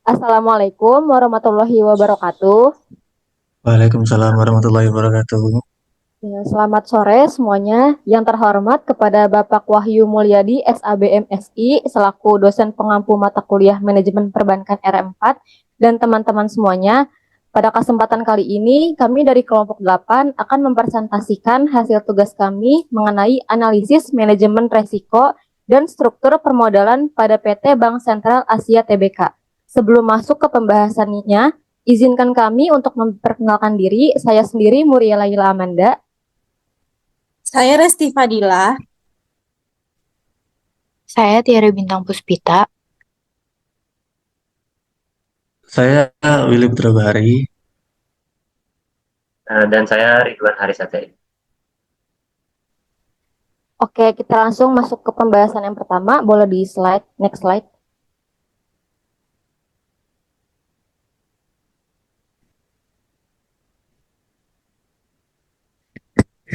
Assalamualaikum warahmatullahi wabarakatuh. Waalaikumsalam warahmatullahi wabarakatuh. Ya, selamat sore semuanya. Yang terhormat kepada Bapak Wahyu Mulyadi, SABM SI, selaku dosen pengampu mata kuliah Manajemen Perbankan R4, dan teman-teman semuanya. Pada kesempatan kali ini, kami dari kelompok 8 akan mempresentasikan hasil tugas kami mengenai analisis manajemen resiko dan struktur permodalan pada PT Bank Sentral Asia Tbk. Sebelum masuk ke pembahasannya, izinkan kami untuk memperkenalkan diri. Saya sendiri Muria Laila Amanda. Saya Resti Fadila. Saya Tiara Bintang Puspita. Saya Willy Putra Bahari. Dan saya Ridwan Harisate. Oke, kita langsung masuk ke pembahasan yang pertama. Boleh di slide, next slide.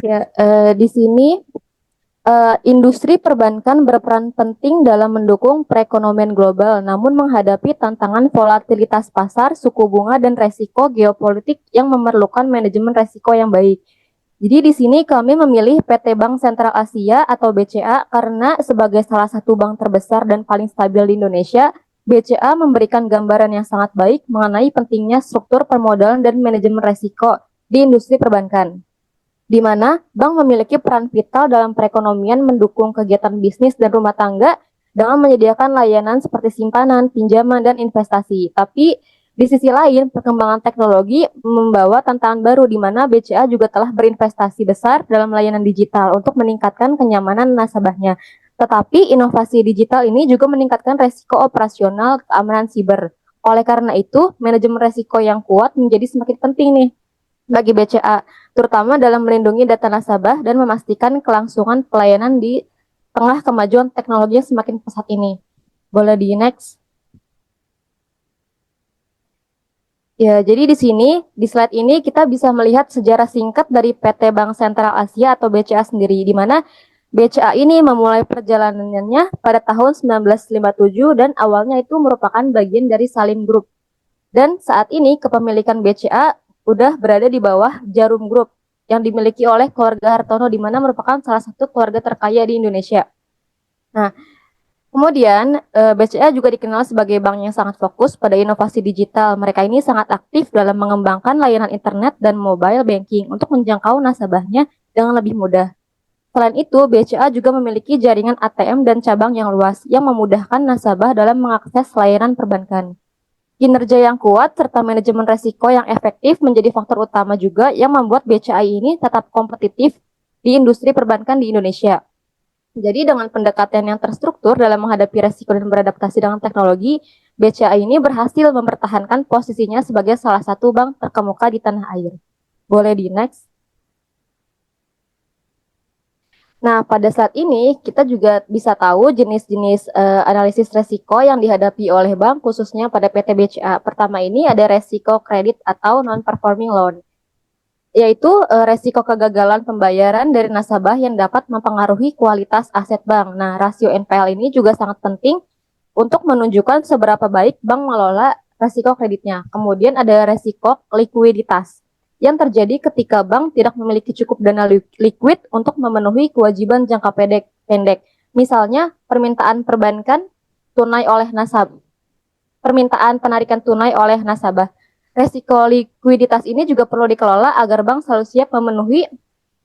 Ya, di sini industri perbankan berperan penting dalam mendukung perekonomian global, namun menghadapi tantangan volatilitas pasar, suku bunga, dan resiko geopolitik yang memerlukan manajemen resiko yang baik. Jadi di sini kami memilih PT Bank Sentral Asia atau BCA karena sebagai salah satu bank terbesar dan paling stabil di Indonesia, BCA memberikan gambaran yang sangat baik mengenai pentingnya struktur permodalan dan manajemen resiko di industri perbankan, di mana bank memiliki peran vital dalam perekonomian mendukung kegiatan bisnis dan rumah tangga dengan menyediakan layanan seperti simpanan, pinjaman, dan investasi. Tapi di sisi lain, perkembangan teknologi membawa tantangan baru di mana BCA juga telah berinvestasi besar dalam layanan digital untuk meningkatkan kenyamanan nasabahnya. Tetapi inovasi digital ini juga meningkatkan resiko operasional keamanan siber. Oleh karena itu, manajemen resiko yang kuat menjadi semakin penting nih bagi BCA, terutama dalam melindungi data nasabah dan memastikan kelangsungan pelayanan di tengah kemajuan teknologi yang semakin pesat ini. Boleh di next. Ya, jadi di sini, di slide ini kita bisa melihat sejarah singkat dari PT Bank Sentral Asia atau BCA sendiri, di mana BCA ini memulai perjalanannya pada tahun 1957 dan awalnya itu merupakan bagian dari Salim Group. Dan saat ini kepemilikan BCA udah berada di bawah Jarum Group yang dimiliki oleh keluarga Hartono, di mana merupakan salah satu keluarga terkaya di Indonesia. Nah, kemudian BCA juga dikenal sebagai bank yang sangat fokus pada inovasi digital. Mereka ini sangat aktif dalam mengembangkan layanan internet dan mobile banking untuk menjangkau nasabahnya dengan lebih mudah. Selain itu, BCA juga memiliki jaringan ATM dan cabang yang luas yang memudahkan nasabah dalam mengakses layanan perbankan. Kinerja yang kuat serta manajemen resiko yang efektif menjadi faktor utama juga yang membuat BCA ini tetap kompetitif di industri perbankan di Indonesia. Jadi dengan pendekatan yang terstruktur dalam menghadapi resiko dan beradaptasi dengan teknologi, BCA ini berhasil mempertahankan posisinya sebagai salah satu bank terkemuka di tanah air. Boleh di next. Nah, pada saat ini kita juga bisa tahu jenis-jenis analisis resiko yang dihadapi oleh bank khususnya pada PT BCA. Pertama ini ada resiko kredit atau non-performing loan, yaitu resiko kegagalan pembayaran dari nasabah yang dapat mempengaruhi kualitas aset bank. Nah, rasio NPL ini juga sangat penting untuk menunjukkan seberapa baik bank mengelola resiko kreditnya. Kemudian ada resiko likuiditas yang terjadi ketika bank tidak memiliki cukup dana liquid untuk memenuhi kewajiban jangka pendek. Misalnya permintaan perbankan tunai oleh nasabah, permintaan penarikan tunai oleh nasabah. Resiko likuiditas ini juga perlu dikelola agar bank selalu siap memenuhi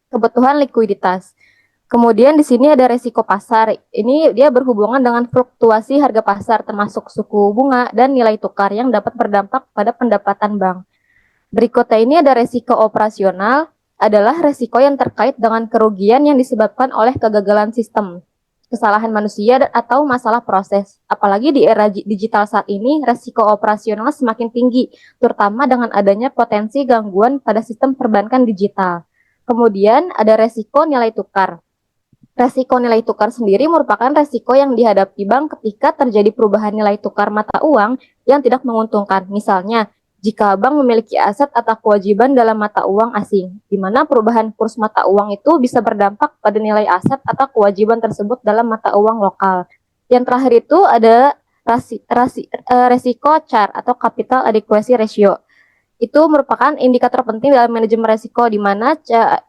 kebutuhan likuiditas. Kemudian di sini ada resiko pasar. Ini dia berhubungan dengan fluktuasi harga pasar termasuk suku bunga dan nilai tukar yang dapat berdampak pada pendapatan bank. Berikutnya ini ada resiko operasional, adalah resiko yang terkait dengan kerugian yang disebabkan oleh kegagalan sistem, kesalahan manusia atau masalah proses. Apalagi di era digital saat ini, resiko operasional semakin tinggi, terutama dengan adanya potensi gangguan pada sistem perbankan digital. Kemudian ada resiko nilai tukar. Resiko nilai tukar sendiri merupakan resiko yang dihadapi bank ketika terjadi perubahan nilai tukar mata uang yang tidak menguntungkan. Misalnya, jika bank memiliki aset atau kewajiban dalam mata uang asing, di mana perubahan kurs mata uang itu bisa berdampak pada nilai aset atau kewajiban tersebut dalam mata uang lokal. Yang terakhir itu ada resiko CAR atau Capital Adequacy Ratio. Itu merupakan indikator penting dalam manajemen resiko di mana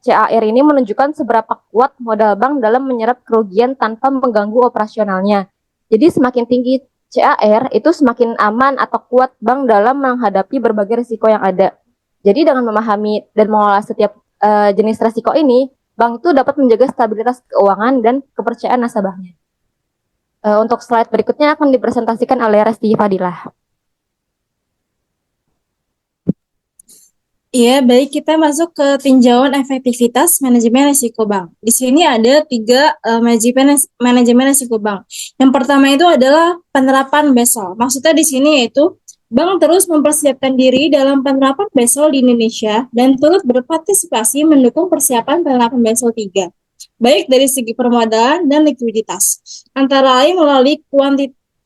CAR ini menunjukkan seberapa kuat modal bank dalam menyerap kerugian tanpa mengganggu operasionalnya. Jadi semakin tinggi CAR itu semakin aman atau kuat bank dalam menghadapi berbagai risiko yang ada. Jadi dengan memahami dan mengelola setiap jenis resiko ini, bank itu dapat menjaga stabilitas keuangan dan kepercayaan nasabahnya. Untuk slide berikutnya akan dipresentasikan oleh Resti Fadilah. Iya, baik, kita masuk ke tinjauan efektivitas manajemen risiko bank. Di sini ada 3 manajemen risiko bank. Yang pertama itu adalah penerapan BESOL. Maksudnya di sini yaitu bank terus mempersiapkan diri dalam penerapan BESOL di Indonesia dan turut berpartisipasi mendukung persiapan penerapan BESOL 3, baik dari segi permodalan dan likuiditas. Antara lain melalui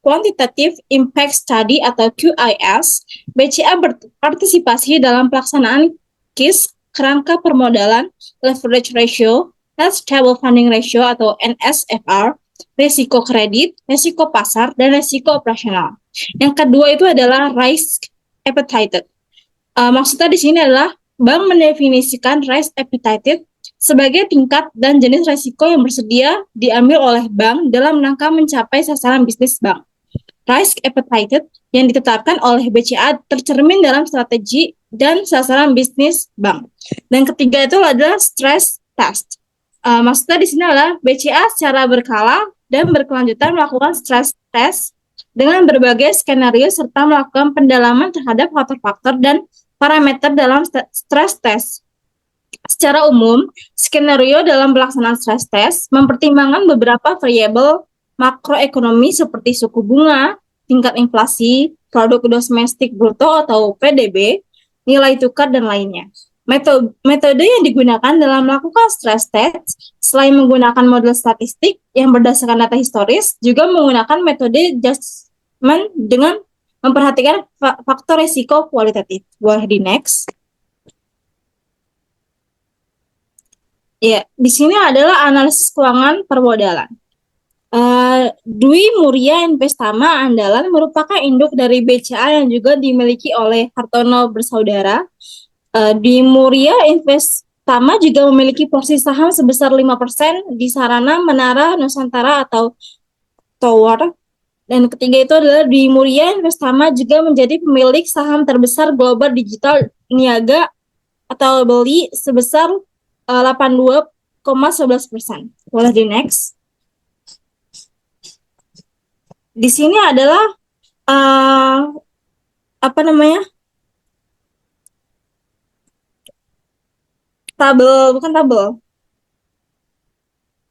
Quantitative Impact Study atau QIS, BCA berpartisipasi dalam pelaksanaan KIS, kerangka permodalan, leverage ratio, net stable funding ratio atau NSFR, risiko kredit, risiko pasar, dan risiko operasional. Yang kedua itu adalah risk appetite. Maksudnya di sini adalah bank mendefinisikan risk appetite sebagai tingkat dan jenis risiko yang bersedia diambil oleh bank dalam rangka mencapai sasaran bisnis bank. Risk appetite yang ditetapkan oleh BCA tercermin dalam strategi dan sasaran bisnis bank. Dan ketiga itu adalah stress test. Maksudnya di sini adalah BCA secara berkala dan berkelanjutan melakukan stress test dengan berbagai skenario serta melakukan pendalaman terhadap faktor-faktor dan parameter dalam stress test. Secara umum, skenario dalam pelaksanaan stress test mempertimbangkan beberapa variabel makroekonomi seperti suku bunga, tingkat inflasi, produk domestik bruto atau PDB, nilai tukar, dan lainnya. Metode yang digunakan dalam melakukan stress test, selain menggunakan model statistik yang berdasarkan data historis, juga menggunakan metode adjustment dengan memperhatikan faktor risiko kualitatif. Boleh di next. Ya, di sini adalah analisis keuangan permodalan. Dwi Muria Investama Andalan merupakan induk dari BCA yang juga dimiliki oleh Hartono Bersaudara. Dwi Muria Investama juga memiliki porsi saham sebesar 5% di Sarana Menara Nusantara atau Tower. Dan ketiga itu adalah Dwi Muria Investama juga menjadi pemilik saham terbesar Global Digital Niaga atau BELI sebesar 82,11%. Boleh di next. Di sini adalah tabel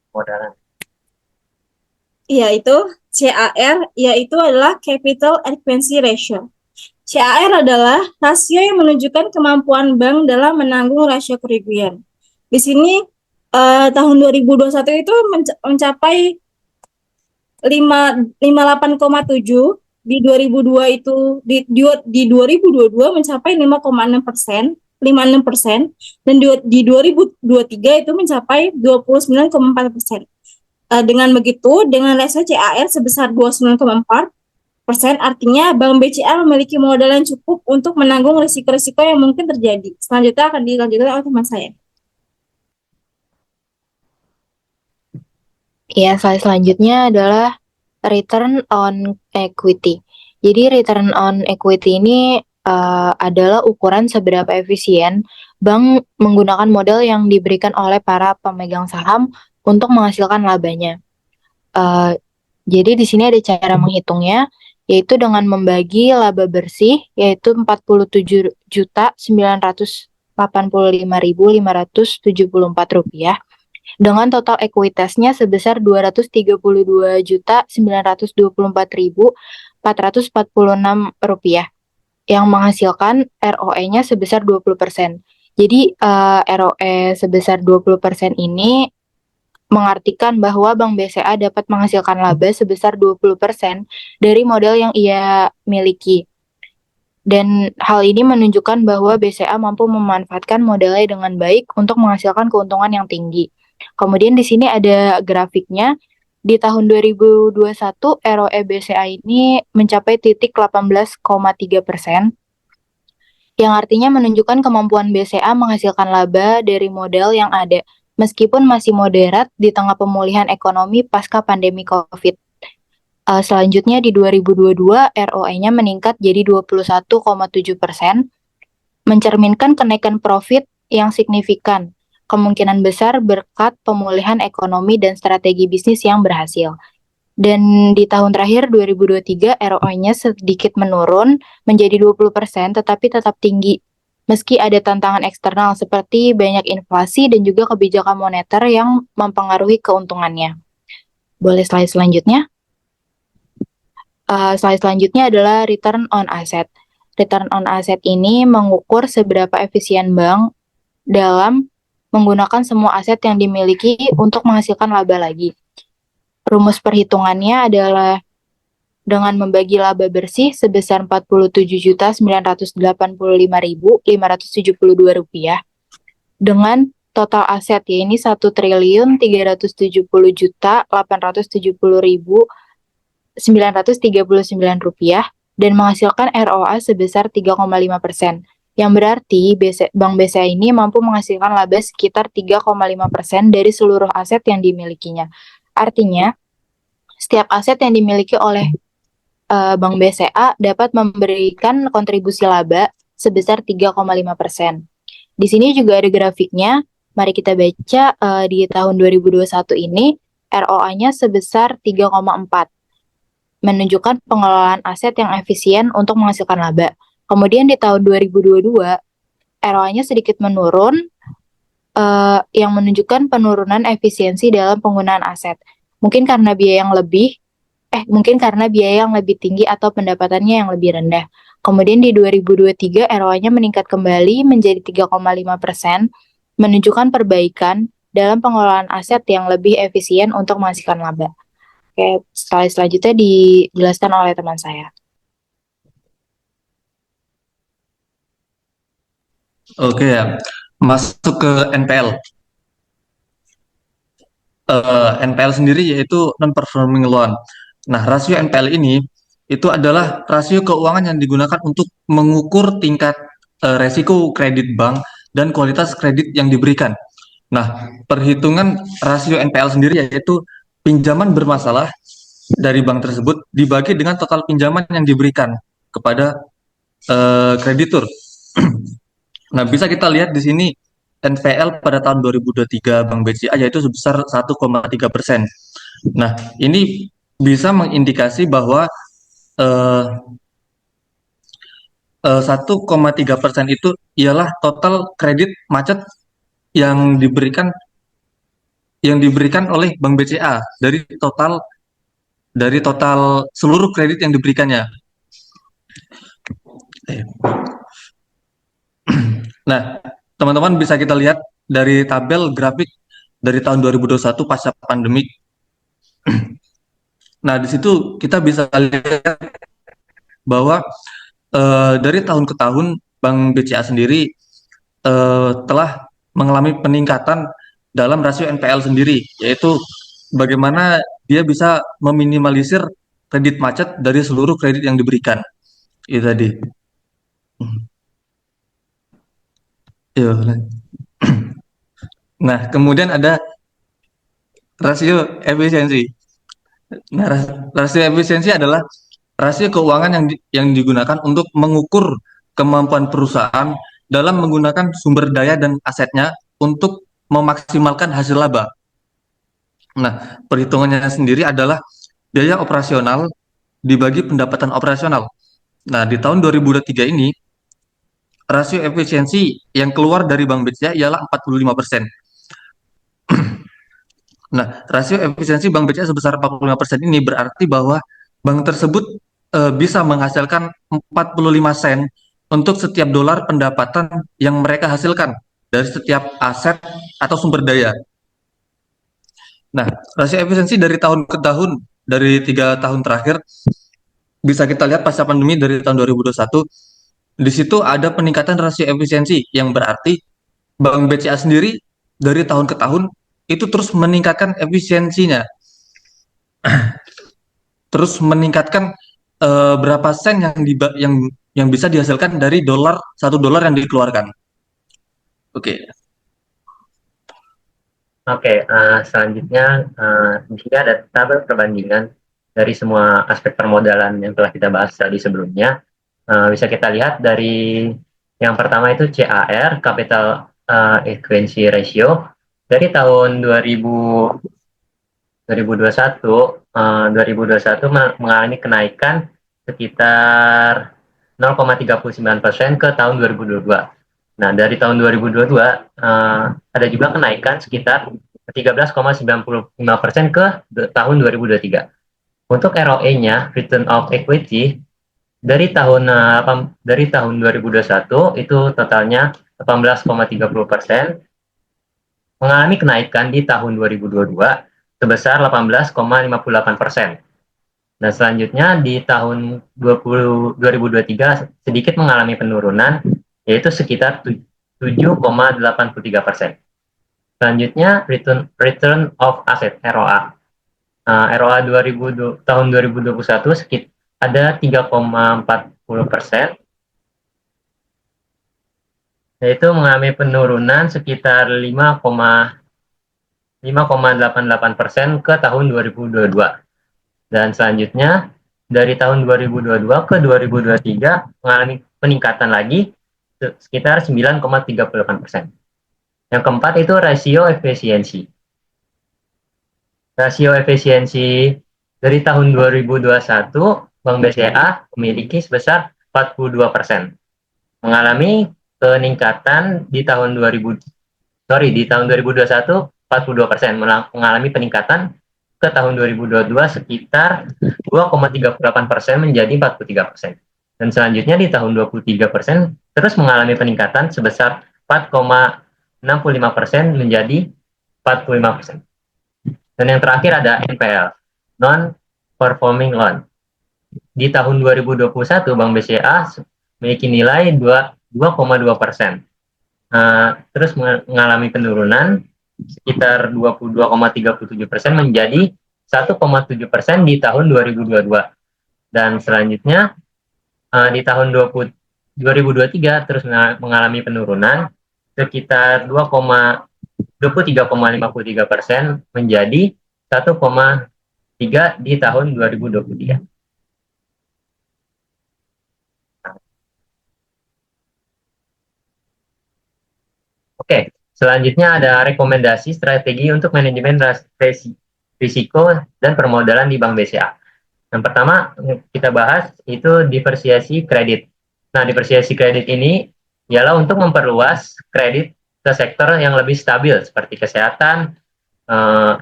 Modalan. yaitu CAR, yaitu adalah Capital Adequacy Ratio. CAR adalah rasio yang menunjukkan kemampuan bank dalam menanggung rasio kerugian. Di sini tahun 2021 itu mencapai 58,7, di 2002 itu di 2022 mencapai 5,6%, dan di 2023 itu mencapai 29,4%. Dengan begitu, dengan rasio CAR sebesar 29,4%, artinya Bank BCA memiliki modal yang cukup untuk menanggung risiko-risiko yang mungkin terjadi. Selanjutnya akan dilanjutkan oleh teman saya. Ya, slide selanjutnya adalah return on equity. Jadi return on equity ini adalah ukuran seberapa efisien bank menggunakan modal yang diberikan oleh para pemegang saham untuk menghasilkan labanya. Jadi di sini ada cara menghitungnya, yaitu dengan membagi laba bersih, yaitu 47.985.574 rupiah, dengan total ekuitasnya sebesar 232.924.446 rupiah, yang menghasilkan ROE-nya sebesar 20%. Jadi ROE sebesar 20% ini mengartikan bahwa Bank BCA dapat menghasilkan laba sebesar 20% dari modal yang ia miliki. Dan hal ini menunjukkan bahwa BCA mampu memanfaatkan modalnya dengan baik untuk menghasilkan keuntungan yang tinggi. Kemudian di sini ada grafiknya, Di tahun 2021, ROE BCA ini mencapai titik 18,3%, yang artinya menunjukkan kemampuan BCA menghasilkan laba dari modal yang ada, meskipun masih moderat di tengah pemulihan ekonomi pasca pandemi COVID. Selanjutnya di 2022, ROE-nya meningkat jadi 21,7%, mencerminkan kenaikan profit yang signifikan, kemungkinan besar berkat pemulihan ekonomi dan strategi bisnis yang berhasil. Dan di tahun terakhir 2023 ROI-nya sedikit menurun menjadi 20% tetapi tetap tinggi. Meski ada tantangan eksternal seperti banyak inflasi dan juga kebijakan moneter yang mempengaruhi keuntungannya. Boleh slide selanjutnya? Slide selanjutnya adalah return on asset. Return on asset ini mengukur seberapa efisien bank dalam menggunakan semua aset yang dimiliki untuk menghasilkan laba lagi. Rumus perhitungannya adalah dengan membagi laba bersih sebesar Rp47.985.572 dengan total aset ya ini 1.370.870.939 dan menghasilkan ROA sebesar 3,5%. Yang berarti Bank BCA ini mampu menghasilkan laba sekitar 3,5% dari seluruh aset yang dimilikinya. Artinya, setiap aset yang dimiliki oleh Bank BCA dapat memberikan kontribusi laba sebesar 3,5%. Di sini juga ada grafiknya. Mari kita baca di tahun 2021 ini ROA-nya sebesar 3,4, menunjukkan pengelolaan aset yang efisien untuk menghasilkan laba. Kemudian di tahun 2022 ROA-nya sedikit menurun, yang menunjukkan penurunan efisiensi dalam penggunaan aset. Mungkin karena biaya yang lebih tinggi atau pendapatannya yang lebih rendah. Kemudian di 2023 ROA-nya meningkat kembali menjadi 3,5%, menunjukkan perbaikan dalam pengelolaan aset yang lebih efisien untuk menghasilkan laba. Oke, slide selanjutnya dijelaskan oleh teman saya. Oke ya, masuk ke NPL. NPL sendiri yaitu non-performing loan. Nah, rasio NPL ini itu adalah rasio keuangan yang digunakan untuk mengukur tingkat resiko kredit bank dan kualitas kredit yang diberikan. Nah, perhitungan rasio NPL sendiri yaitu pinjaman bermasalah dari bank tersebut dibagi dengan total pinjaman yang diberikan kepada kreditur. Nah, bisa kita lihat di sini NPL pada tahun 2023 Bank BCA yaitu sebesar 1,3%. Nah, ini bisa mengindikasi bahwa 1,3% itu ialah total kredit macet yang diberikan oleh Bank BCA dari total seluruh kredit yang diberikannya. Nah, teman-teman bisa kita lihat dari tabel grafik dari tahun 2021 pasca pandemik. Nah, di situ kita bisa lihat bahwa dari tahun ke tahun Bank BCA sendiri telah mengalami peningkatan dalam rasio NPL sendiri, yaitu bagaimana dia bisa meminimalisir kredit macet dari seluruh kredit yang diberikan. Itu tadi. Nah, kemudian ada rasio efisiensi. Nah, rasio efisiensi adalah rasio keuangan yang digunakan untuk mengukur kemampuan perusahaan dalam menggunakan sumber daya dan asetnya untuk memaksimalkan hasil laba. Nah, perhitungannya sendiri adalah biaya operasional dibagi pendapatan operasional. Nah, di tahun 2023 ini rasio efisiensi yang keluar dari Bank BCA ialah 45%. Nah, rasio efisiensi Bank BCA sebesar 45% ini berarti bahwa bank tersebut bisa menghasilkan 45 sen untuk setiap dolar pendapatan yang mereka hasilkan dari setiap aset atau sumber daya. Nah, rasio efisiensi dari tahun ke tahun, dari 3 tahun terakhir, bisa kita lihat pasca pandemi dari tahun 2021, di situ ada peningkatan rasio efisiensi yang berarti Bank BCA sendiri dari tahun ke tahun itu terus meningkatkan efisiensinya. terus meningkatkan berapa sen yang bisa dihasilkan dari $1 yang dikeluarkan. Oke. Oke, selanjutnya di sini ada tabel perbandingan dari semua aspek permodalan yang telah kita bahas tadi sebelumnya. Bisa kita lihat dari yang pertama itu CAR, Capital Equity Ratio, dari tahun 2021 mengalami kenaikan sekitar 0,39% ke tahun 2022. Nah, dari tahun 2022 ada juga kenaikan sekitar 13,95% ke tahun 2023. Untuk ROE-nya, Return of Equity, dari tahun 2021 itu totalnya 18,30%, mengalami kenaikan di tahun 2022 sebesar 18,58%. Nah, selanjutnya di tahun 2023 sedikit mengalami penurunan, yaitu sekitar 7,83%. Selanjutnya, return of asset, ROA. ROA tahun 2021 ada 3,40%, yaitu mengalami penurunan sekitar 5,88% ke tahun 2022. Dan selanjutnya, dari tahun 2022 ke 2023 mengalami peningkatan lagi sekitar 9,38%. Yang keempat itu rasio efisiensi. Rasio efisiensi dari tahun 2021, Bank BCA memiliki sebesar 42%. Mengalami peningkatan di tahun 2021 42%, mengalami peningkatan ke tahun 2022 sekitar 2,38% menjadi 43%. Dan selanjutnya di tahun 23% terus mengalami peningkatan sebesar 4,65% menjadi 45%. Dan yang terakhir ada NPL, non-performing loan. Di tahun 2021 Bank BCA memiliki nilai 2,2%. Terus mengalami penurunan sekitar 22,37% menjadi 1,7% di tahun 2022. Dan selanjutnya di tahun 2023 terus mengalami penurunan sekitar 23,53% menjadi 1,3 di tahun 2023. Oke, selanjutnya ada rekomendasi strategi untuk manajemen risiko dan permodalan di Bank BCA. Yang pertama kita bahas itu diversiasi kredit. Nah, diversiasi kredit ini ialah untuk memperluas kredit ke sektor yang lebih stabil seperti kesehatan,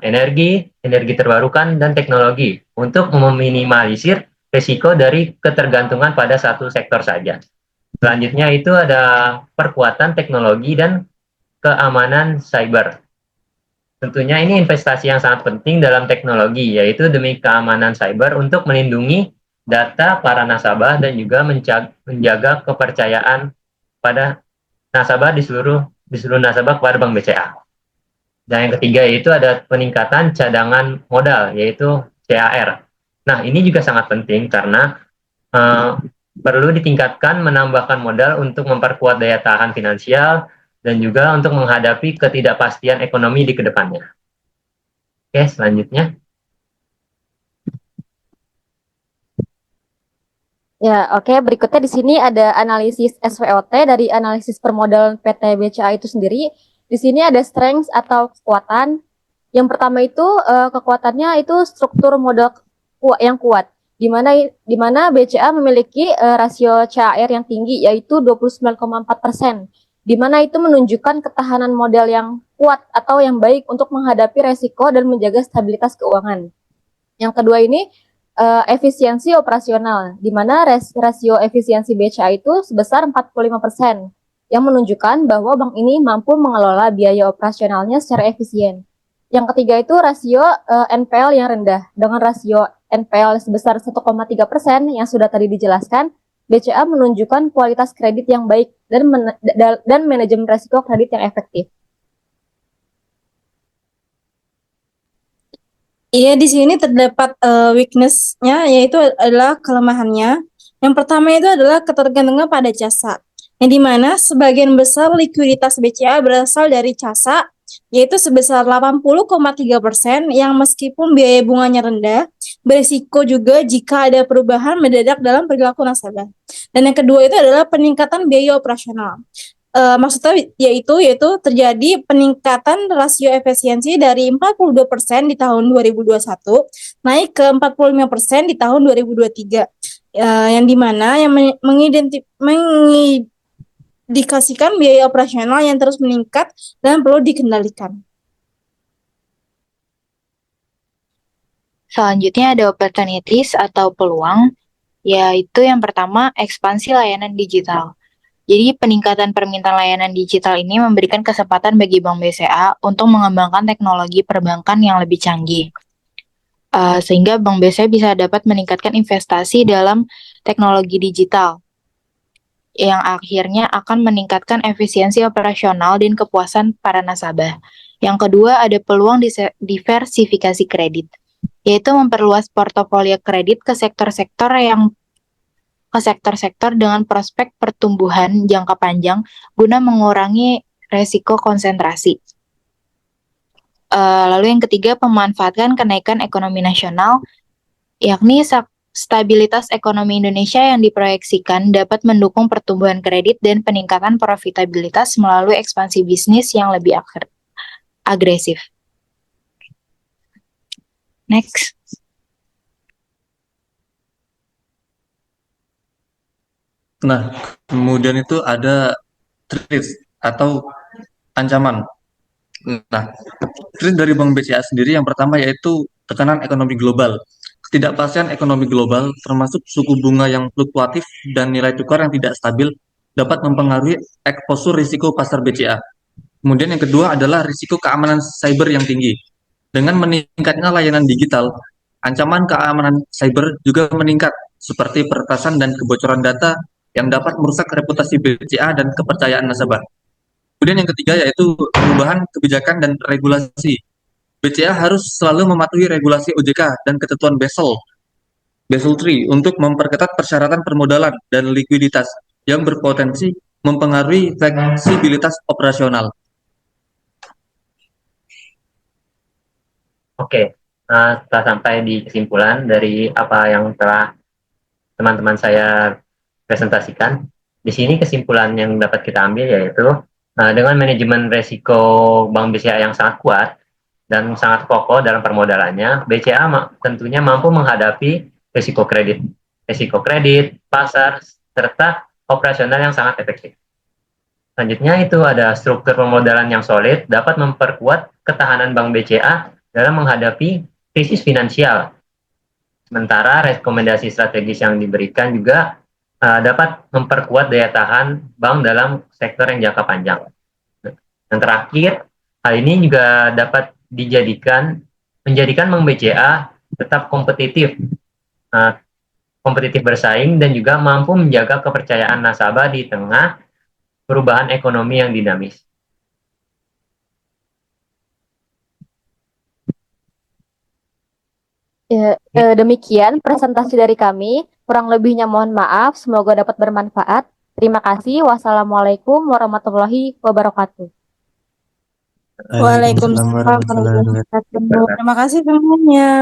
energi terbarukan, dan teknologi untuk meminimalisir risiko dari ketergantungan pada satu sektor saja. Selanjutnya itu ada perkuatan teknologi dan keamanan cyber. Tentunya ini investasi yang sangat penting dalam teknologi, yaitu demi keamanan cyber untuk melindungi data para nasabah dan juga menjaga kepercayaan pada nasabah di seluruh nasabah kepada Bank BCA. Dan yang ketiga yaitu ada peningkatan cadangan modal, yaitu CAR. Nah, ini juga sangat penting karena perlu ditingkatkan menambahkan modal untuk memperkuat daya tahan finansial dan juga untuk menghadapi ketidakpastian ekonomi di kedepannya. Oke, selanjutnya. Ya, oke. Berikutnya di sini ada analisis SWOT dari analisis permodalan PT BCA itu sendiri. Di sini ada strength atau kekuatan. Yang pertama itu kekuatannya itu struktur modal yang kuat. Di mana BCA memiliki rasio CAR yang tinggi yaitu 29,4%. Di mana itu menunjukkan ketahanan modal yang kuat atau yang baik untuk menghadapi resiko dan menjaga stabilitas keuangan. Yang kedua ini efisiensi operasional, di mana rasio efisiensi BCA itu sebesar 45%, yang menunjukkan bahwa bank ini mampu mengelola biaya operasionalnya secara efisien. Yang ketiga itu rasio NPL yang rendah, dengan rasio NPL sebesar 1,3% yang sudah tadi dijelaskan, BCA menunjukkan kualitas kredit yang baik dan manajemen risiko kredit yang efektif. Iya, di sini terdapat weakness-nya, yaitu adalah kelemahannya. Yang pertama itu adalah ketergantungan pada jasa, yang dimana sebagian besar likuiditas BCA berasal dari jasa, yaitu sebesar 80,3%, yang meskipun biaya bunganya rendah, berisiko juga jika ada perubahan mendadak dalam perilaku nasabah. Dan yang kedua itu adalah peningkatan biaya operasional. Maksudnya yaitu terjadi peningkatan rasio efisiensi dari 42% di tahun 2021 naik ke 45% di tahun 2023. Yang dimana yang mengindikasikan biaya operasional yang terus meningkat dan perlu dikendalikan. Selanjutnya ada opportunities atau peluang, yaitu yang pertama ekspansi layanan digital. Jadi peningkatan permintaan layanan digital ini memberikan kesempatan bagi Bank BCA untuk mengembangkan teknologi perbankan yang lebih canggih. Sehingga Bank BCA bisa dapat meningkatkan investasi dalam teknologi digital yang akhirnya akan meningkatkan efisiensi operasional dan kepuasan para nasabah. Yang kedua ada peluang diversifikasi kredit, yaitu memperluas portofolio kredit ke sektor-sektor dengan prospek pertumbuhan jangka panjang guna mengurangi resiko konsentrasi. Lalu yang ketiga, pemanfaatkan kenaikan ekonomi nasional, yakni stabilitas ekonomi Indonesia yang diproyeksikan dapat mendukung pertumbuhan kredit dan peningkatan profitabilitas melalui ekspansi bisnis yang lebih agresif. Next. Nah, kemudian itu ada threat atau ancaman. Nah, threat dari Bank BCA sendiri yang pertama yaitu tekanan ekonomi global. Ketidakpastian ekonomi global termasuk suku bunga yang fluktuatif dan nilai tukar yang tidak stabil dapat mempengaruhi eksposur risiko pasar BCA. Kemudian yang kedua adalah risiko keamanan cyber yang tinggi. Dengan meningkatnya layanan digital, ancaman keamanan cyber juga meningkat seperti peretasan dan kebocoran data yang dapat merusak reputasi BCA dan kepercayaan nasabah. Kemudian yang ketiga yaitu perubahan kebijakan dan regulasi. BCA harus selalu mematuhi regulasi OJK dan ketentuan Basel III untuk memperketat persyaratan permodalan dan likuiditas yang berpotensi mempengaruhi fleksibilitas operasional. Oke, setelah sampai di kesimpulan dari apa yang telah teman-teman saya presentasikan, di sini kesimpulan yang dapat kita ambil yaitu dengan manajemen resiko Bank BCA yang sangat kuat dan sangat kokoh dalam permodalannya, BCA tentunya mampu menghadapi risiko kredit, pasar, serta operasional yang sangat efektif. Selanjutnya itu ada struktur pemodalan yang solid dapat memperkuat ketahanan Bank BCA dalam menghadapi krisis finansial. Sementara rekomendasi strategis yang diberikan juga dapat memperkuat daya tahan bank dalam sektor yang jangka panjang. Yang terakhir, hal ini juga dapat menjadikan Bank BCA tetap kompetitif bersaing dan juga mampu menjaga kepercayaan nasabah di tengah perubahan ekonomi yang dinamis. Ya, demikian presentasi dari kami. Kurang lebihnya mohon maaf. Semoga dapat bermanfaat. Terima kasih. Wassalamualaikum warahmatullahi wabarakatuh. Waalaikumsalam warahmatullahi wabarakatuh. Terima kasih semuanya.